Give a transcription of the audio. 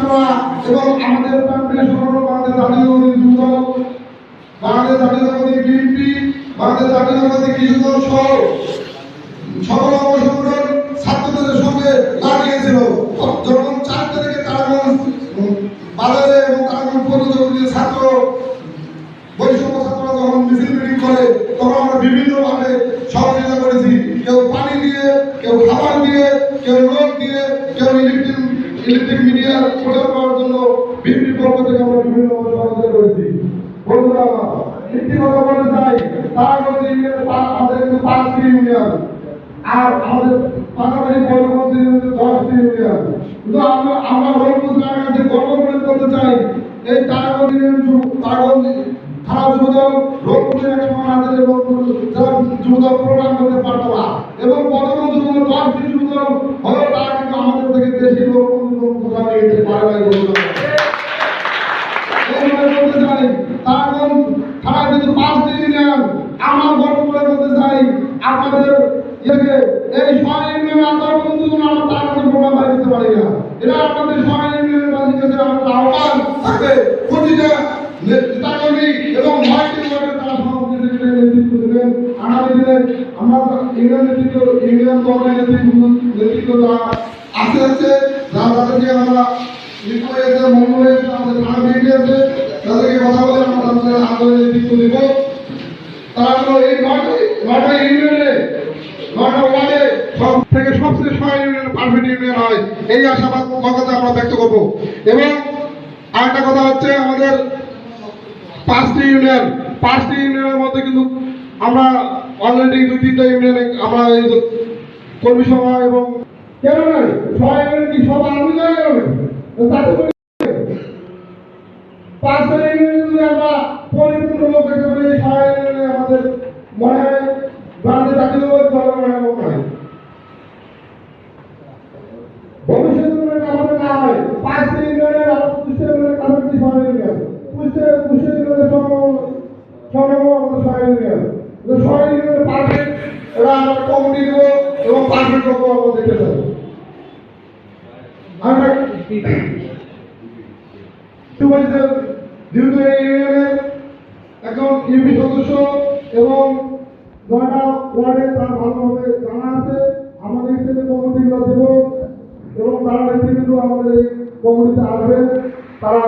ছাত্ররা এবং আমাদের প্রান্তীয় সংগঠন বাংলাদেশ জাতীয়তাবাদী যুবদল, বাংলাদেশ জাতীয়তাবাদী বিএনপি, বাংলাদেশ জাতীয়তাবাদী কৃষক দল সহ সকল সংগঠন ছাত্রদের সঙ্গে লাগিয়েছিল। যখন 4 তারিখে তারাগঞ্জ বাজারে এবং তারাগঞ্জ পৌরসভার ছাত্র বৈষম্য ছাত্ররা যখন মিছিল মিটিং করে, তখন আমরা বিভিন্নভাবে সহযোগিতা করেছি। কেউ পানি দিয়ে, কেউ খাবার দিয়ে, কেউ লোক দিয়ে, কেউ ইলেকট্রিক মিডিয়ার প্রচার করার জন্য বিএনপির পক্ষ থেকে আমরা বিভিন্নভাবে সহযোগিতা করেছি। বন্ধুরা, একটি কথা বলতে চাই, তারাগঞ্জ ইউনিয়নের আমাদের কিন্তু 5টি ইউনিয়ন, আর আমাদের পাশাপাশি বড়গঞ্জ ইউনিয়নের 10টি ইউনিয়ন। কিন্তু আমরা রংপুর জেলার কাছে গর্ব করে বলতে চাই, এই তারাগঞ্জ ইউনিয়ন তারাগঞ্জ থানা যুবদল রংপুরের এক সময় আমাদের যুবদল প্রোগ্রাম করতে পারতো না, এবং বড়গঞ্জ যুবদল 10টি যুবদল হলো, তারা কিন্তু আমাদের থেকে বেশি লোক প্রোগ্রাম নিয়ে যেতে পারে নাই। বলতে চাই, তারাগঞ্জ থানা কিন্তু 5টি ইউনিয়ন। আমরা গর্ব করে বলতে চাই, আপনাদের এই সবাই ইউনিয়নে আসার পর্যন্ত আমরা তারাগঞ্জ প্রোগ্রাম বাড়ি দিতে পারি না। এটা আপনাদের সবাই ইউনিয়নের বাড়ির কাছে আমাদের আহ্বান থাকবে, প্রতিটা নেতাকর্মী এবং 9টি ওয়ার্ডের তারা সভাপতি নেতৃত্ব দেবেন। আগামী দিনে আমরা ইউনিয়ন নেতৃত্ব যারা আছে তাদেরকে আমরা মনে হয়েছে আমাদের থানা বিএনপি আছে, তাদেরকে কথা বলে আমরা তাদের আন্দোলনের নেতৃত্ব দেব। তারা হলো এই 9টা ইউনিয়নে 9টা ওয়ার্ডে সব থেকে সবচেয়ে 6 ইউনিয়ন পারফেক্ট ইউনিয়ন হয়, এই আশাবাদ কথা আমরা ব্যক্ত করব। এবং আরেকটা কথা হচ্ছে, আমাদের 5টি ইউনিয়নের মধ্যে কিন্তু আমরা অলরেডি 2-3টা ইউনিয়নে আমরা এই কর্মী সভা এবং কেন নয় 6 ইউনিয়ন কি সব আলাদা জায়গায় হবে, 5টা ইউনিয়নে যদি আমরা পরিপূর্ণ লোক দেখতে পারি, 6 ইউনিয়নে আমাদের মনে হয় বাংলাদেশ জাতীয়তাবাদী দল মনে হয় ভবিষ্যতে আমাদের না হয় 5টা ইউনিয়নের আরো 25টা ইউনিয়নের কাছাকাছি 6 ইউনিয়ন, 25টা ইউনিয়নের সংগ্রাম আমাদের 6 ইউনিয়ন। 6 ইউনিয়নের পারফেক্ট এরা আমরা কমিটি দেবো এবং পারফেক্ট লোক আমরা দেখতে চাই। আমরা যেহেতু এই ইউনিয়নের একজন ইউপি সদস্য এবং 9টা ওয়ার্ডে তার ভালোভাবে জানা আছে, আমাদের এখানে কমিটিগুলো দেব এবং তারা নেতৃত্ব আমাদের এই কমিটিতে আসবেন। তারা